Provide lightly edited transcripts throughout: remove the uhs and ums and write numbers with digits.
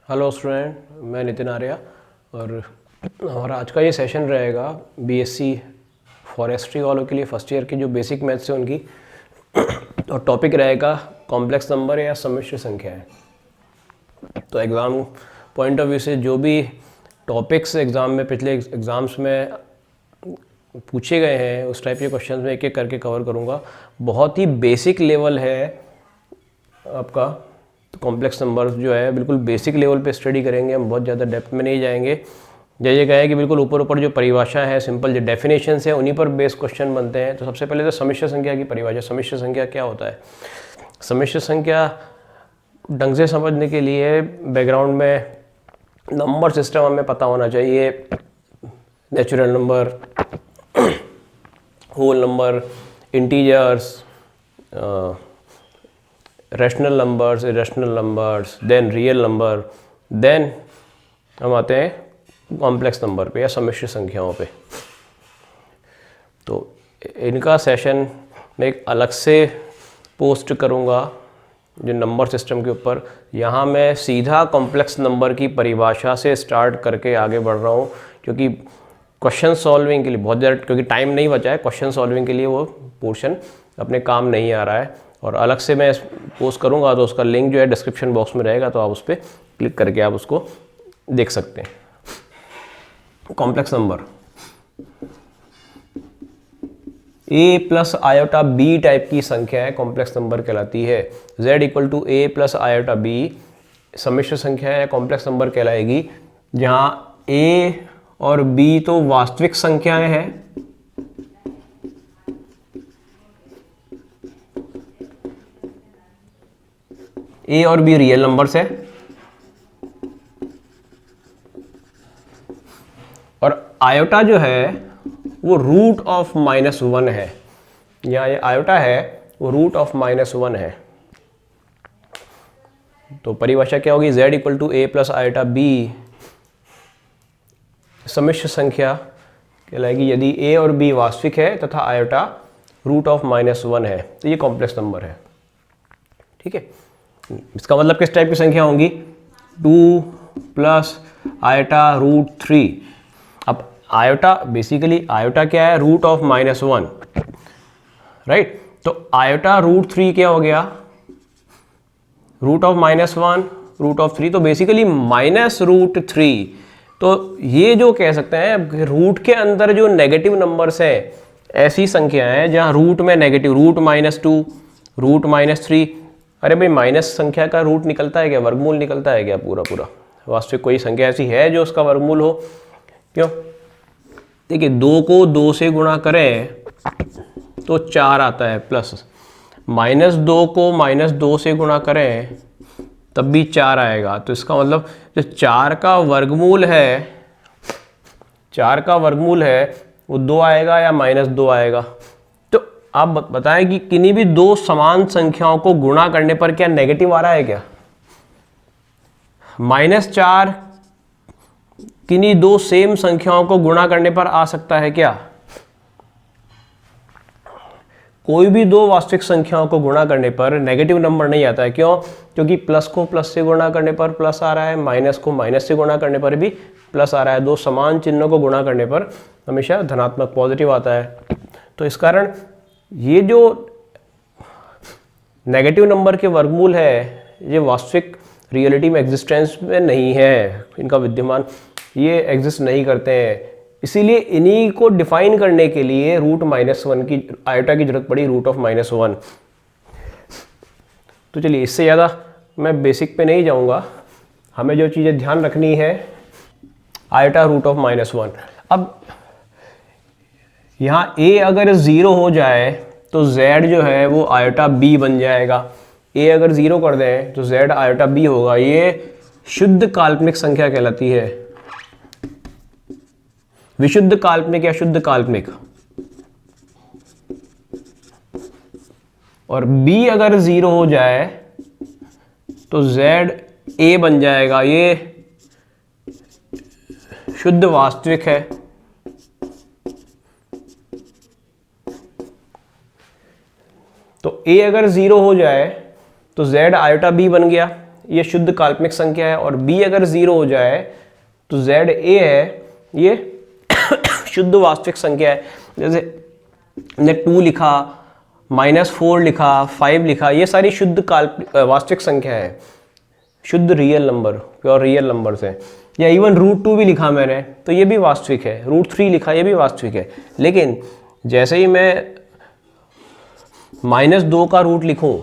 Hello student, मैं नितिन आर्या और हमारा आज का ये सेशन रहेगा बीएससी फॉरेस्ट्री वालों के लिए फर्स्ट ईयर की जो बेसिक मैथ्स है उनकी। और टॉपिक रहेगा कॉम्प्लेक्स नंबर या सम्मिश्र संख्याएं। तो एग्ज़ाम पॉइंट ऑफ व्यू से जो भी टॉपिक्स एग्ज़ाम में पिछले एग्ज़ाम्स में पूछे गए हैं उस टाइप के क्वेश्चंस में एक एक करके कवर करूँगा। बहुत ही बेसिक लेवल है आपका। तो कॉम्प्लेक्स नंबर्स जो है बिल्कुल बेसिक लेवल पे स्टडी करेंगे, हम बहुत ज़्यादा डेप्थ में नहीं जाएंगे। जैसे कहा है कि बिल्कुल ऊपर ऊपर जो परिभाषा है, सिंपल जो डेफिनेशंस है उन्हीं पर बेस क्वेश्चन बनते हैं। तो सबसे पहले तो सम्मिश्र संख्या की परिभाषा। सम्मिश्र संख्या क्या होता है? सम्मिश्र संख्या ढंग से समझने के लिए बैकग्राउंड में नंबर सिस्टम हमें पता होना चाहिए। Natural number, whole number, integers, rational numbers, irrational numbers, then real number, then हम आते हैं कॉम्प्लेक्स नंबर पे या सम्मिश्र संख्याओं पे। तो इनका सेशन मैं एक अलग से पोस्ट करूँगा जो नंबर सिस्टम के ऊपर। यहाँ मैं सीधा कॉम्प्लेक्स नंबर की परिभाषा से स्टार्ट करके आगे बढ़ रहा हूँ, क्योंकि क्वेश्चन सॉल्विंग के लिए बहुत ज़्यादा, क्योंकि टाइम नहीं बचा है, क्वेश्चन सॉल्विंग के लिए वो पोर्शन अपने काम नहीं आ रहा है। और अलग से मैं पोस्ट करूँगा तो उसका लिंक जो है डिस्क्रिप्शन बॉक्स में रहेगा, तो आप उस पर क्लिक करके आप उसको देख सकते हैं। Complex number a plus iota b type की संख्या है, कॉम्प्लेक्स नंबर कहलाती है। z equal to a plus iota b सम्मिश्र संख्या है, कॉम्प्लेक्स नंबर कहलाएगी। जहाँ a और b तो वास्तविक संख्याएं हैं, a और b रियल नंबर्स है, और आयोटा जो है वो रूट ऑफ -1 है। यहाँ ये आयोटा है वो रूट ऑफ -1 है। तो परिभाषा क्या होगी? z equal to a plus iota b सम्मिश्र संख्या कहलाएगी यदि a और b वास्तविक है तथा आयोटा रूट ऑफ -1 है, तो ये कॉम्प्लेक्स नंबर है। ठीक है, इसका मतलब किस टाइप की संख्या होंगी? 2 प्लस आयोटा रूट 3। अब आयोटा, बेसिकली आयोटा क्या है? Root of -1, right. तो आयोटा रूट 3 क्या हो गया? रूट ऑफ -1 रूट ऑफ 3, तो बेसिकली -√3। तो ये जो कह सकते हैं रूट के अंदर जो नेगेटिव नंबर्स है, ऐसी संख्याएं हैं जहां रूट में नेगेटिव, रूट -2, रूट -3। अरे भाई, माइनस संख्या का रूट निकलता है क्या? वर्गमूल निकलता है क्या? पूरा पूरा वास्तविक कोई संख्या ऐसी है जो उसका वर्गमूल हो? क्यों? देखिए, 2 को 2 से गुणा करें तो 4 आता है प्लस, -2 को -2 से गुणा करें तब भी 4 आएगा। तो इसका मतलब जो 4 का वर्गमूल है, 4 का वर्गमूल है वो 2 आएगा या -2 आएगा? तो आप बताएं कि किन्हीं भी दो समान संख्याओं को गुणा करने पर क्या नेगेटिव आ रहा है क्या? -4 किन्हीं दो सेम संख्याओं को गुणा करने पर आ सकता है क्या? कोई भी दो वास्तविक संख्याओं को गुणा करने पर नेगेटिव नंबर नहीं आता है। क्यों? क्योंकि प्लस को प्लस से गुणा करने पर प्लस आ रहा है, माइनस को माइनस से गुणा करने पर भी प्लस आ रहा है। दो समान चिन्हों को गुणा करने पर हमेशा धनात्मक पॉजिटिव आता है। तो इस कारण ये जो नेगेटिव नंबर के वर्गमूल है ये वास्तविक रियलिटी में एग्जिस्टेंस में नहीं है, इनका विद्यमान, ये एग्जिस्ट नहीं करते हैं। इसीलिए इन्हीं को डिफाइन करने के लिए रूट -1 की आयोटा की जरूरत पड़ी, रूट ऑफ -1। तो चलिए, इससे ज़्यादा मैं बेसिक पे नहीं जाऊंगा। हमें जो चीज़ें ध्यान रखनी है, आयोटा रूट ऑफ -1। अब यहाँ a अगर 0 हो जाए तो z जो है वो आयोटा b बन जाएगा। a अगर 0 कर दें तो z आयोटा b होगा। ये शुद्ध काल्पनिक संख्या कहलाती है। विशुद्ध काल्पनिक या शुद्ध काल्पनिक। और b अगर 0 हो जाए तो z a बन जाएगा। ये शुद्ध वास्तविक है। तो a अगर 0 हो जाए तो z आयोटा b बन गया। ये शुद्ध काल्पनिक संख्या है, और b अगर 0 हो जाए तो ZA है ये शुद्ध वास्तविक संख्या है। जैसे हमने 2 लिखा, -4 लिखा, 5 लिखा, ये सारी शुद्ध वास्तविक संख्या है, शुद्ध real number, pure real numbers हैं। या इवन √2 भी लिखा मैंने तो ये भी वास्तविक है, √3 लिखा ये भी वास्तविक है। लेकिन जैसे ही मैं -2 का रूट लिखूं,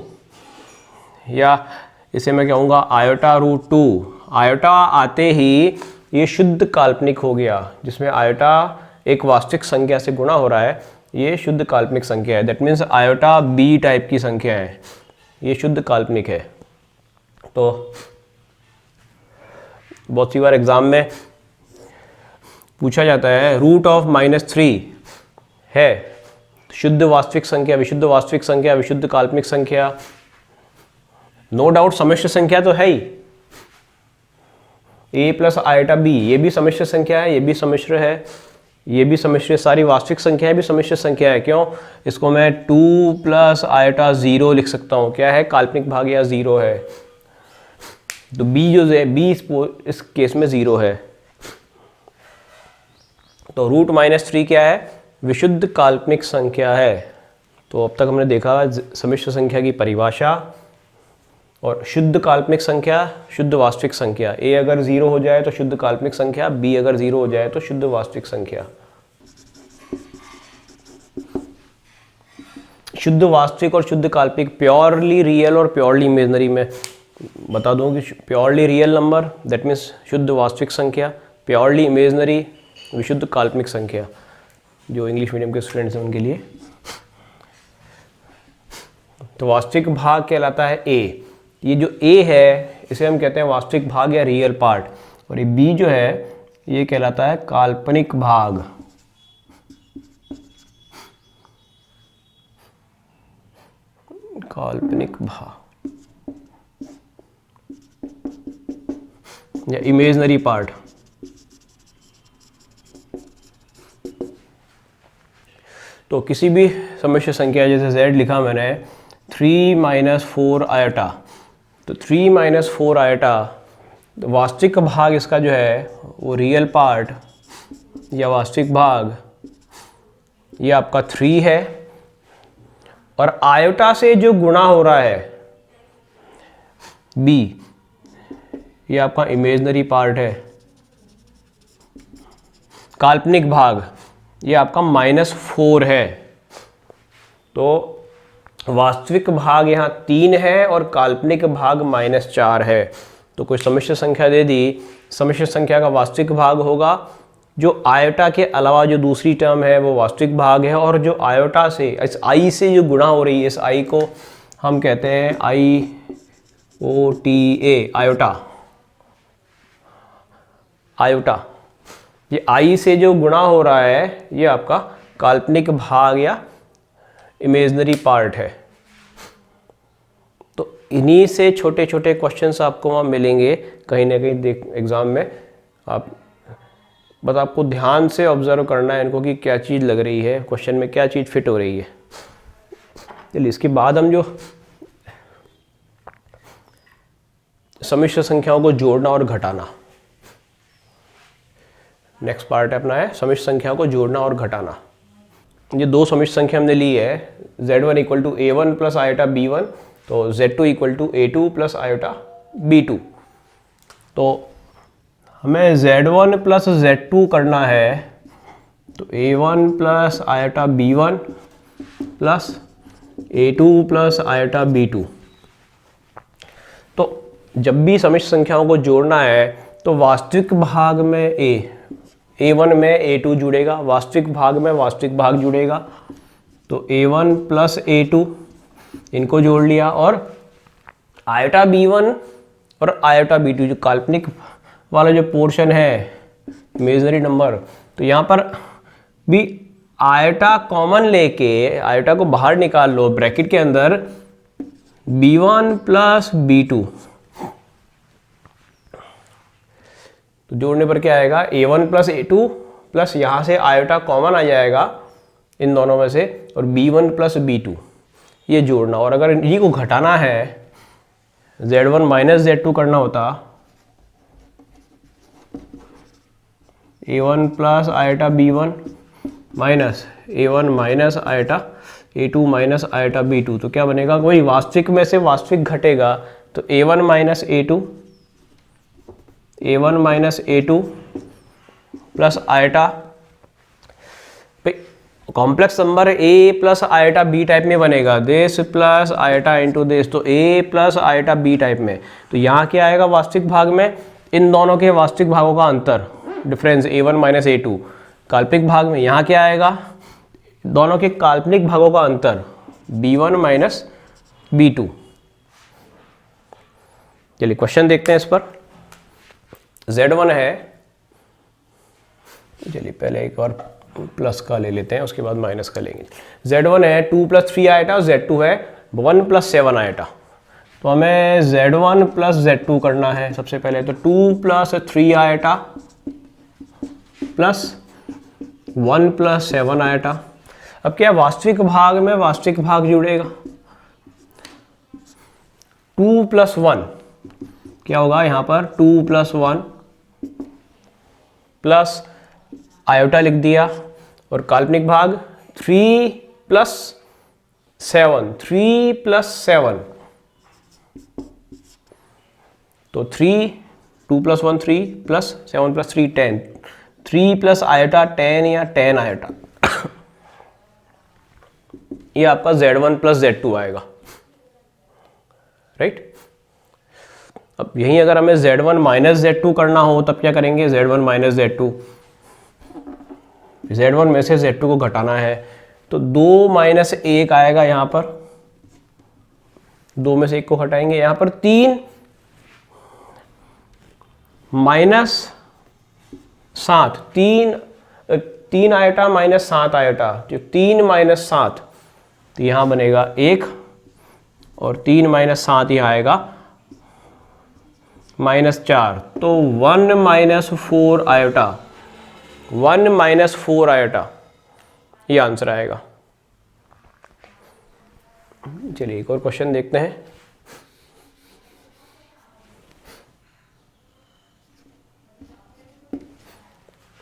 या इसे मैं कहूँगा आयोटा √2, आयोटा आते ही ये शुद्ध काल्पनिक हो गया, जिसमें आयोटा एक वास्तविक संख्या से गुणा हो रहा है, ये शुद्ध काल्पनिक संख्या है। That means iota B type की संख्या है, ये शुद्ध काल्पनिक है। तो बहुत सी बार एग्जाम में पूछा जाता है √3 है शुद्ध वास्तविक संख्या, विशुद्ध वास्तविक संख्या, विशुद्ध काल्पनिक संख्या। नो डाउट सम्मिश्र संख्या तो है ही, a + आयोटा b, ये भी सम्मिश्र संख्या है, ये भी सम्मिश्र है, ये भी सम्मिश्र, सारी वास्तविक संख्याएं भी सम्मिश्र संख्या है। क्यों? इसको मैं 2 + आयोटा 0 लिख सकता हूँ, क्या है? काल्पनिक भाग या 0 है। तो b जो है, b इस केस में 0 है। तो √-3 क्या है? विशुद्ध काल्पनिक संख्या है। तो अब तक हमने देखा सम्मिश्र संख्या की परिभाषा और शुद्ध काल्पनिक संख्या, शुद्ध वास्तविक संख्या। a अगर 0 हो जाए तो शुद्ध काल्पनिक संख्या, b अगर 0 हो जाए तो शुद्ध वास्तविक संख्या। शुद्ध वास्तविक और शुद्ध काल्पनिक, प्योरली रियल और प्योरली इमेजिनरी में बता दूं कि purely real number that means शुद्ध वास्तविक संख्या, प्योरली इमेजिनरी विशुद्ध काल्पनिक संख्या। जो इंग्लिश मीडियम के स्टूडेंट्स हैं उनके लिए तो वास्तविक भाग कहलाता है a। ये जो a है इसे हम कहते हैं वास्तविक भाग या रियल पार्ट, और ये b जो है ये कहलाता है काल्पनिक भाग। काल्पनिक भाग या इमेजिनरी पार्ट। तो किसी भी सम्मिश्र संख्या, जैसे z लिखा मैंने 3 - 4 आयोटा, तो 3 - 4 आयोटा वास्तविक भाग इसका जो है वो रियल पार्ट या वास्तविक भाग ये आपका 3 है, और आयोटा से जो गुणा हो रहा है b ये आपका इमेजिनरी पार्ट है। काल्पनिक भाग ये आपका -4 है। तो वास्तविक भाग यहाँ 3 है और काल्पनिक भाग -4 है। तो कोई सम्मिश्र संख्या दे दी, सम्मिश्र संख्या का वास्तविक भाग होगा जो आयोटा के अलावा जो दूसरी टर्म है वो वास्तविक भाग है, और जो आयोटा से, इस i से जो गुणा हो रही है, इस i को हम कहते हैं IOTA, आयोटा। आयोटा ये i से जो गुणा हो रहा है ये आपका काल्पनिक भाग या इमेजिनरी पार्ट है। तो इन्हीं से छोटे छोटे क्वेश्चंस आपको वहाँ मिलेंगे कहीं ना कहीं एग्ज़ाम में। आप बस आपको ध्यान से ऑब्जर्व करना है इनको कि क्या चीज़ लग रही है, क्वेश्चन में क्या चीज़ फिट हो रही है। चलिए इसके बाद हम जो सम्मिश्र संख्याओं को जोड़ना और घटाना, नेक्स्ट पार्ट है अपना है सम्मिश्र संख्याओं को जोड़ना और घटाना। ये दो सम्मिश्र संख्या हमने ली है, z1 = a1 + आयोटा b1, तो z2 = a2 + आयोटा b2। तो हमें z1 + z2 करना है, तो a1 + iota b1 + a2 + iota b2। तो जब भी सम्मिश्र संख्याओं को जोड़ना है तो वास्तविक भाग में a1 में a2 जुड़ेगा, वास्तविक भाग में वास्तविक भाग जुड़ेगा। तो a1 + a2 इनको जोड़ लिया, और आयोटा b1 और आयोटा b2 जो काल्पनिक वाला जो पोर्शन है इमेजिनरी नंबर, तो यहाँ पर भी आयोटा कॉमन लेके आयोटा को बाहर निकाल लो ब्रैकेट के अंदर, b1 + b2, तो जोड़ने पर क्या आएगा a1 + a2 प्लस यहाँ से आयोटा कॉमन आ जाएगा इन दोनों में से, और b1 + b2 ये जोड़ना। और अगर इन्हीं को घटाना है Z1 माइनस Z2 करना होता A1 plus iota B1 minus A1 minus eta A2 minus eta B2, तो क्या बनेगा, वही वास्तविक में से वास्तविक घटेगा तो A1 minus A2, A1 minus A2 plus eta, complex number A plus eta B type में बनेगा, this plus eta into this, तो A plus eta B type में। तो यहाँ क्या आएगा वास्तविक भाग में, इन दोनों के वास्तविक भागों का अंतर, डिफरेंस A1 माइनस A2। काल्पनिक भाग में यहाँ क्या आएगा, दोनों के काल्पनिक भागों का अंतर B1 माइनस B2। चलिए क्वेश्चन देखते हैं इस पर। Z1 है, चलिए पहले एक और प्लस का ले लेते हैं, उसके बाद माइनस का लेंगे। Z1 है 2 प्लस 3 आयटा, Z2 है 1 प्लस 7 आयटा। तो हमें Z1 प्लस Z2 करना है सबसे पहले, तो 2 plus 3 eta plus 1 plus 7 eta. अब क्या वास्तविक भाग में वास्तविक भाग जुड़ेगा, 2 प्लस 1 क्या होगा यहाँ पर, 2 प्लस 1 प्लस आयोटा लिख दिया, और काल्पनिक भाग 3 प्लस 7, 3 प्लस 7, तो 3, 2 plus 1 3 plus 7 plus 3 10, 3 plus iota 10 या 10 आयोटा, ये आपका Z1 प्लस Z2 आएगा, राइट। अब यहीं अगर हमें Z1 माइनस Z2 करना हो तब क्या करेंगे, Z1 माइनस Z2, Z1 में से Z2 को घटाना है, तो 2 माइनस 1 आएगा यहाँ पर, 2 में से 1 को हटाएंगे, यहाँ पर 3 माइनस 7, 3 आयटा माइनस 7 आयटा, जो 3 माइनस 7, तो यहाँ बनेगा 1, और 3 माइनस 7 यहाँ आएगा माइनस 4, तो 1 माइनस 4 आयोटा, 1 माइनस 4 आयोटा, ये आंसर आएगा। चलिए एक और क्वेश्चन देखते हैं।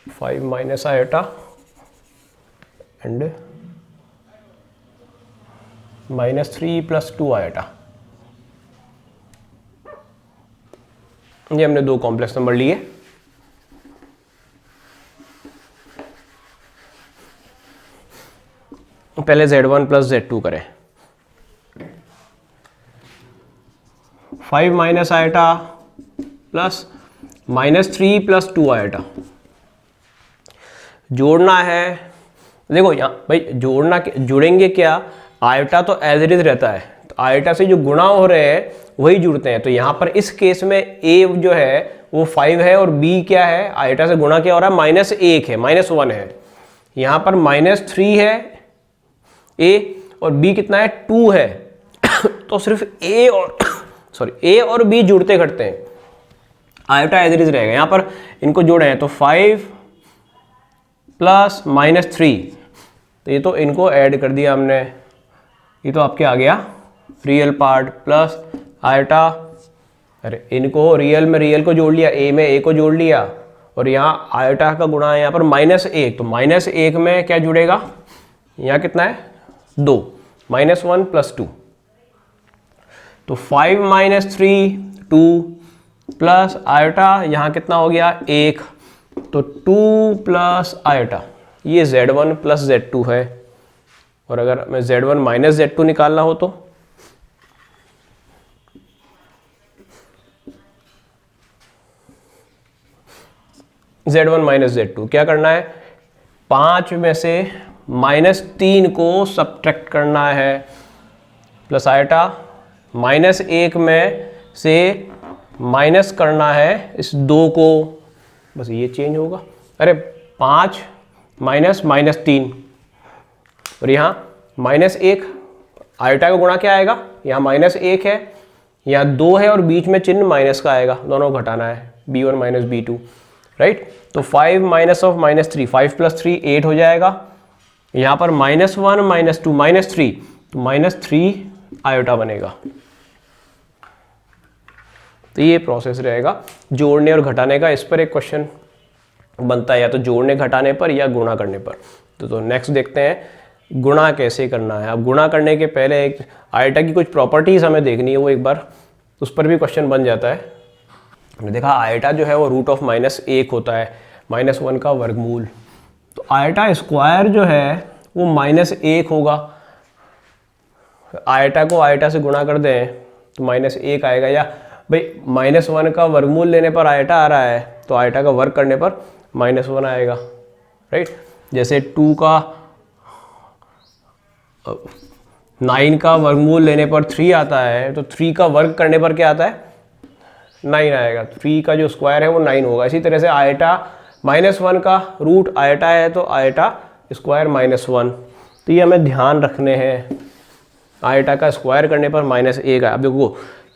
Five minus iota and minus 3 plus 2 iota, ये हमने दो कॉम्प्लेक्स नंबर लिए। पहले Z1 प्लस Z2 करें, 5 minus eta plus minus 3 plus 2 eta, जोड़ना है। देखो यहाँ भाई जोड़ना, जुड़ेंगे क्या, आयटा तो एज इट इज रहता है, तो आयटा से जो गुणा हो रहे हैं वही जुड़ते हैं। तो यहाँ पर इस केस में A जो है वो 5 है और B क्या है, आयटा से गुणा क्या हो रहा है, माइनस 1 है, माइनस 1 है। यहाँ पर माइनस 3 है A और B कितना है, 2 है। तो सिर्फ A और B जुड़ते घटते हैं, आयटा एज इट इज रहेगा। यहाँ पर इनको जोड़े हैं तो 5 प्लस माइनस 3, तो ये तो इनको ऐड कर दिया हमने, ये तो आपके आ गया रियल पार्ट प्लस आयटा, अरे इनको रियल में रियल को जोड़ लिया, A में A को जोड़ लिया, और यहाँ आयटा का गुणा है यहाँ पर माइनस 1, तो माइनस 1 में क्या जुड़ेगा, यहाँ कितना है 2, माइनस 1 प्लस 2, तो 5 माइनस 3 2 प्लस आयटा, यहाँ कितना हो गया 1, तो 2 प्लस आयटा, ये Z1 प्लस Z2 है। और अगर हमें Z1 माइनस Z2 निकालना हो तो Z1 माइनस Z2 क्या करना है, 5 में से माइनस 3 को सब्ट्रैक्ट करना है, प्लस आयटा, माइनस 1 में से माइनस करना है इस 2 को, बस ये चेंज होगा। अरे 5 माइनस माइनस 3, और यहाँ माइनस 1, आयटा का गुणा क्या आएगा, यहाँ माइनस 1 है, यहाँ 2 है और बीच में चिन्ह माइनस का आएगा, दोनों को घटाना है, B1 माइनस B2, राइट। तो 5 माइनस ऑफ माइनस 3, 5 प्लस 3 8 हो जाएगा। यहाँ पर माइनस 1 माइनस 2 माइनस 3, तो माइनस 3 आयोटा बनेगा। तो ये प्रोसेस रहेगा जोड़ने और घटाने का। इस पर एक क्वेश्चन बनता है या तो जोड़ने घटाने पर या गुणा करने पर। तो नेक्स्ट देखते हैं गुणा कैसे करना है। अब गुणा करने के पहले एक आयटा की कुछ प्रॉपर्टीज़ हमें देखनी है, वो एक बार उस पर भी क्वेश्चन बन जाता है। हमने देखा आयटा जो है वो रूट ऑफ -1 होता है, -1 का वर्गमूल। तो आयटा स्क्वायर जो है वो -1 होगा। आयटा को आयटा से गुणा कर दें तो -1 आएगा, या भाई -1 का वर्गमूल लेने पर आयटा आ रहा है तो आयटा का वर्ग करने पर -1 आएगा, राइट। जैसे 9 का वर्गमूल लेने पर 3 आता है, तो 3 का वर्ग करने पर क्या आता है, 9 आएगा। 3 का जो स्क्वायर है वो 9 होगा। इसी तरह से आयटा -1 का रूट आयटा है तो आयटा स्क्वायर -1। तो ये हमें ध्यान रखने हैं, आयटा का स्क्वायर करने पर -1 है। अब देखो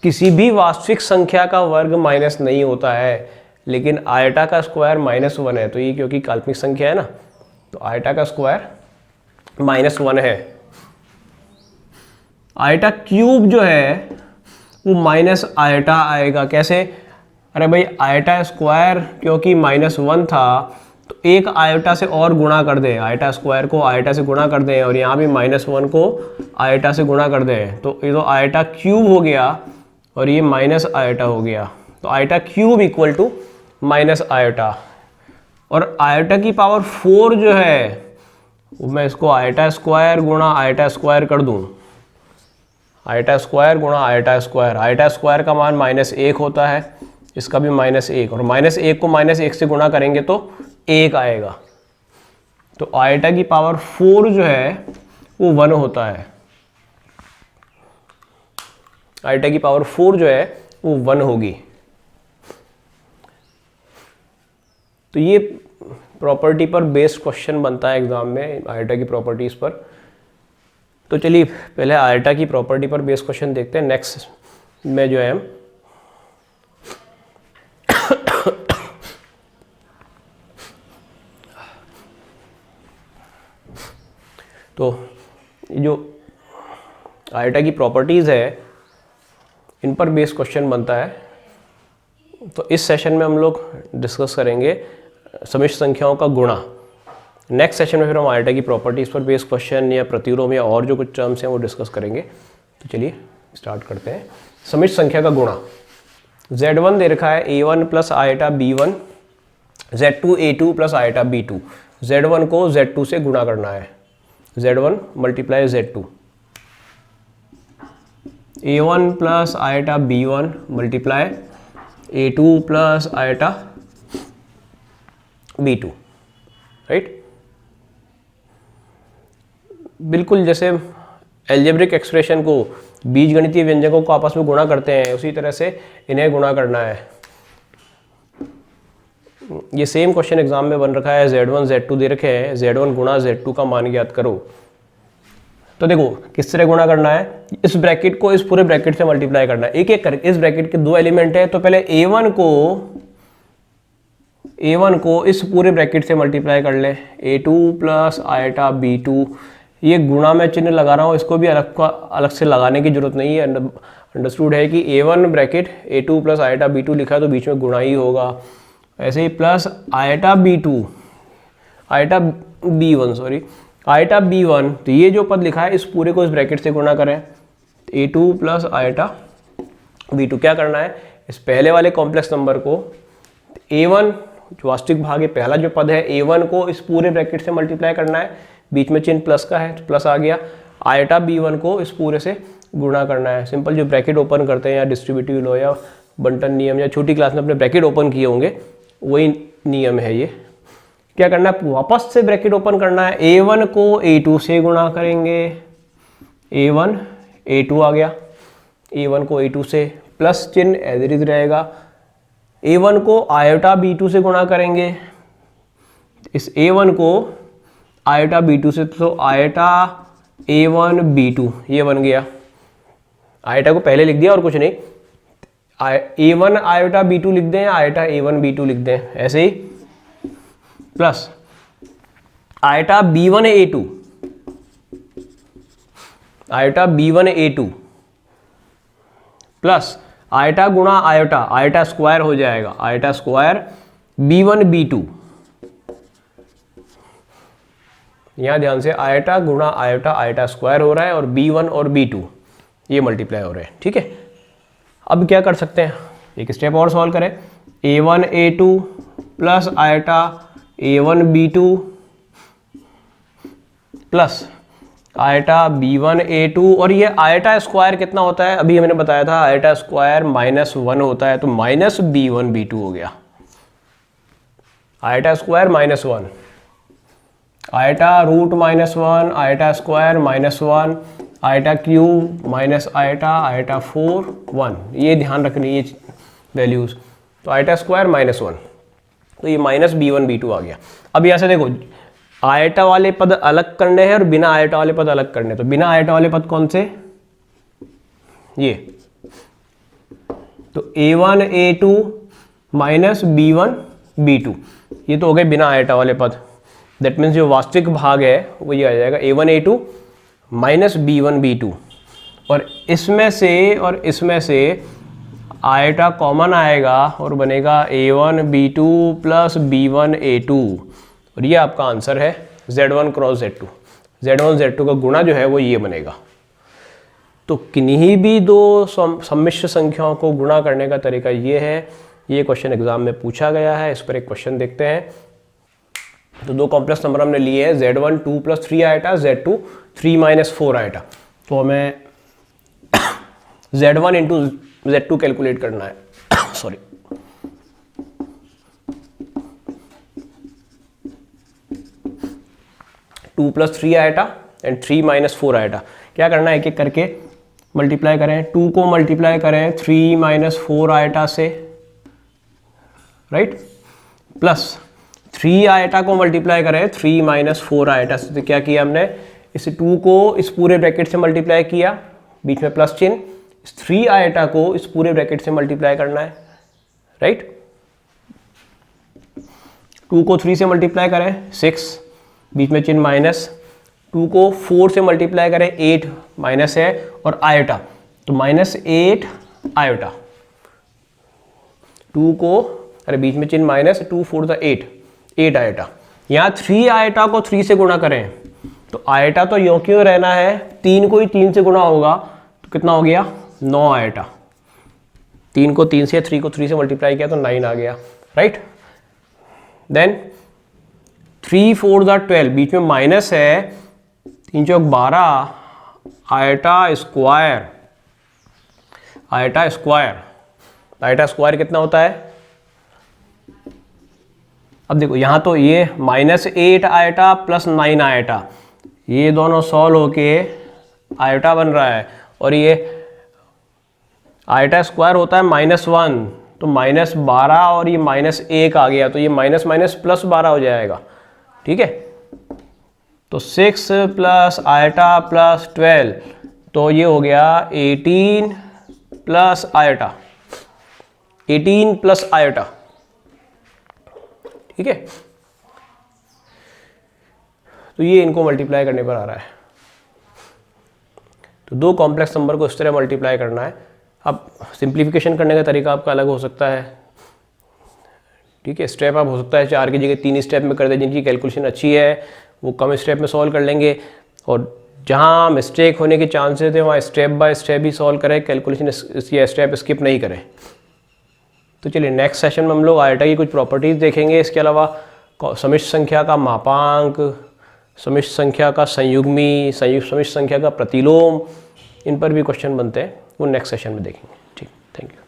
किसी भी वास्तविक संख्या का वर्ग माइनस नहीं होता है, लेकिन आयटा का स्क्वायर -1 है, तो ये क्योंकि काल्पनिक संख्या है ना, तो आयटा का स्क्वायर -1 है। आयटा क्यूब जो है वो माइनस आयटा आएगा। कैसे? अरे भाई आयटा स्क्वायर क्योंकि -1 था तो एक आयटा से और गुणा कर दें, आयटा स्क्वायर को आयटा से गुणा कर दें, और यहाँ भी -1 को आयटा से गुणा कर दें, तो ये तो आयटा क्यूब हो गया और ये माइनस आयटा हो गया। तो iota cube equal to minus iota. और आयटा की पावर 4 जो है मैं इसको आयटा स्क्वायर गुणा आयटा स्क्वायर कर दूं, आयटा स्क्वायर गुणा आयटा स्क्वायर। आयटा स्क्वायर का मान -1 होता है, इसका भी -1, और -1 को -1 से गुणा करेंगे तो 1 आएगा। तो आयटा की पावर 4 जो है वो 1 होता है। आयटा की पावर 4 जो है वो 1 होगी। तो ये प्रॉपर्टी पर बेस्ड क्वेश्चन बनता है एग्जाम में, आयटा की प्रॉपर्टीज पर। तो चलिए पहले आयटा की प्रॉपर्टी पर बेस्ड क्वेश्चन देखते हैं। नेक्स्ट में जो है तो जो आयटा की प्रॉपर्टीज़ है इन पर बेस्ड क्वेश्चन बनता है। तो इस सेशन में हम लोग डिस्कस करेंगे समिश्र संख्याओं का गुणा। नेक्स्ट सेशन में फिर हम आयटा की प्रॉपर्टीज़ पर बेस्ड क्वेश्चन या प्रतिलोम या और जो कुछ टर्म्स हैं वो डिस्कस करेंगे। तो चलिए स्टार्ट करते हैं। समिश्र संख्या का गुणा। Z1 दे रखा है A1 plus iota B1, Z2 A2 plus iota B2। Z1 को Z2 से गुणा करना है, Z1 multiply Z2। A1 plus iota B1 multiply A2 plus iota B2, right. बिल्कुल जैसे एल्जेब्रिक एक्सप्रेशन को, बीजगणितीय व्यंजकों को आपस में गुणा करते हैं, उसी तरह से इन्हें गुणा करना है। ये सेम क्वेश्चन एग्जाम में बन रखा है। Z1 Z2 दे रखे हैं, Z1 गुणा Z2 का मान ज्ञात करो। तो देखो किस तरह गुणा करना है, इस ब्रैकेट को इस पूरे ब्रैकेट से मल्टीप्लाई करना है, एक एक करके। इस ब्रैकेट के 2 एलिमेंट है, तो पहले A1 को इस पूरे ब्रैकेट से मल्टीप्लाई कर ले, A2 प्लस आयटा B2। ये गुणा में चिन्ह लगा रहा हूँ, इसको भी अलग से लगाने की जरूरत नहीं है। अंडरस्टूड है कि A1 bracket A2 plus iota B2 लिखा है तो बीच में गुणा ही होगा। ऐसे ही plus iota B2, iota B1 sorry, iota B1। तो ये जो पद लिखा है इस पूरे को इस ब्रैकेट से गुणा करें, A2 प्लस आयटा B2। क्या करना है, इस पहले वाले कॉम्प्लेक्स नंबर को A1 जो वास्तविक भाग है, पहला जो पद है A1 को इस पूरे ब्रैकेट से मल्टीप्लाई करना है, बीच में चिन्ह प्लस का है तो प्लस आ गया। आयटा B1 को इस पूरे से गुणा करना है। सिंपल जो ब्रैकेट ओपन करते हैं या डिस्ट्रीब्यूटिव लॉ या बंटन नियम या छोटी क्लास में अपने ब्रैकेट ओपन किए होंगे, वही नियम है ये। क्या करना है, वापस से ब्रैकेट ओपन करना है, A1 को A2 से गुणा करेंगे, A1 A2 आ गया, A1 को A2 से प्लस चिन्ह एज इट इज रहेगा। A1 को आयटा B2 से गुणा करेंगे, इस A1 को आयटा B2 से, तो आयटा A1 B2 ये बन गया। आयटा को पहले लिख दिया और कुछ नहीं, A1 आयटा B2 लिख दें, आयटा A1 B2 लिख दें, ऐसे ही। Plus iota B1 A2, iota B1 A2 plus iota गुणा आयोटा, आयटा स्क्वायर हो जाएगा, आयटा स्क्वायर b1 b2। यहाँ ध्यान से आयटा गुणा आयोटा, आयटा स्क्वायर हो रहा है और b1 और b2 ये मल्टीप्लाई हो रहे हैं, ठीक है। अब क्या कर सकते हैं, एक स्टेप और सॉल्व करें, a1 a2 plus eta a1 b2 plus iota b1 a2, और ये आयटा स्क्वायर कितना होता है, अभी मैंने बताया था आयटा स्क्वायर -1 होता है, तो माइनस b1 b2 हो गया, iota square -1, iota root -1, iota square -1, iota cube minus iota, iota 4 1, ये ध्यान रखनी ये वैल्यूज। तो आयटा स्क्वायर -1, तो ये माइनस b1 b2 आ गया। अब यहाँ से देखो आयटा वाले पद अलग करने हैं और बिना आयटा वाले पद अलग करने हैं, तो बिना आयटा वाले पद कौन से, ये, तो a1 a2 minus b1 b2, ये तो हो गए बिना आयटा वाले पद। दैट मीन्स जो वास्तविक भाग है वो ये आ जाएगा a1 a2 minus b1 b2, और इसमें से आयटा कॉमन आएगा और बनेगा a1 b2 plus b1 a2, और ये आपका आंसर है z1 cross z2। z1 z2 का गुणा जो है वो ये बनेगा। तो किन्हीं भी दो सम्मिश्र संख्याओं को गुणा करने का तरीका ये है, ये क्वेश्चन एग्जाम में पूछा गया है, इस पर एक क्वेश्चन देखते हैं। तो दो कॉम्प्लेक्स नंबर हमने लिए हैं, z1 2 plus 3 eta, z2 3 minus 4 eta. तो हमें z1 इंटू z2 कैलकुलेट करना है sorry, two plus 3 eta and 3 minus 4 eta. क्या करना है, एक एक करके मल्टीप्लाई करें, 2 को मल्टीप्लाई करें 3 माइनस 4 आयटा से, राइट, प्लस 3 आयटा को मल्टीप्लाई करें 3 माइनस 4 आयटा से। तो क्या किया हमने, इस 2 को इस पूरे ब्रैकेट से मल्टीप्लाई किया, बीच में प्लस चिन्ह, इस 3 आयटा को इस पूरे ब्रैकेट से मल्टीप्लाई करना है, राइट। 2 को 3 से मल्टीप्लाई करें 6, बीच में चिन्ह माइनस, 2 को 4 से मल्टीप्लाई करें 8 माइनस है, और आयोटा तो -8 आयोटा, 2 को, अरे बीच में चिन्ह माइनस, 2 4 8 आयोटा। यहाँ 3 आयोटा को 3 से गुणा करें तो आयोटा तो यों क्यों रहना है, 3 को ही 3 से गुणा होगा तो कितना हो गया 9 आयोटा। 3 को 3 से, 3 को 3 से मल्टीप्लाई किया तो 9 आ गया, राइट। देन 3 4 12, बीच में माइनस है, 3 चौक 12 eta square, iota square, iota square कितना होता है, अब देखो यहाँ तो ये -8 आयटा प्लस 9 आयटा, ये दोनों सॉल्व होके आयटा बन रहा है, और ये आयटा स्क्वायर होता है -1, तो -12 और ये -1 आ गया, तो ये माइनस माइनस प्लस 12 हो जाएगा, ठीक है। तो 6 प्लस आयटा प्लस 12, तो ये हो गया 18 प्लस आयटा, 18 प्लस आयटा, ठीक है। तो ये इनको मल्टीप्लाई करने पर आ रहा है। तो दो कॉम्प्लेक्स नंबर को इस तरह मल्टीप्लाई करना है। अब सिंप्लीफिकेशन करने का तरीका आपका अलग हो सकता है, ठीक है। स्टेप आप हो सकता है 4 की जगह 3 स्टेप में कर दे, जिनकी कैलकुलेशन अच्छी है वो कम स्टेप में सॉल्व कर लेंगे, और जहाँ मिस्टेक होने के चांसेस है वहाँ step by step he solve करें, कैलकुलेशन स्टेप स्किप नहीं करें। तो चलिए नेक्स्ट सेशन में हम लोग आयटा की कुछ प्रॉपर्टीज़ देखेंगे, इसके अलावा समिश्र संख्या का मापांक, समिश्र संख्या का संयुग्मी, समिश्र संख्या का प्रतिलोम, इन पर भी क्वेश्चन बनते हैं, वो नेक्स्ट सेशन में देखेंगे। ठीक, थैंक यू।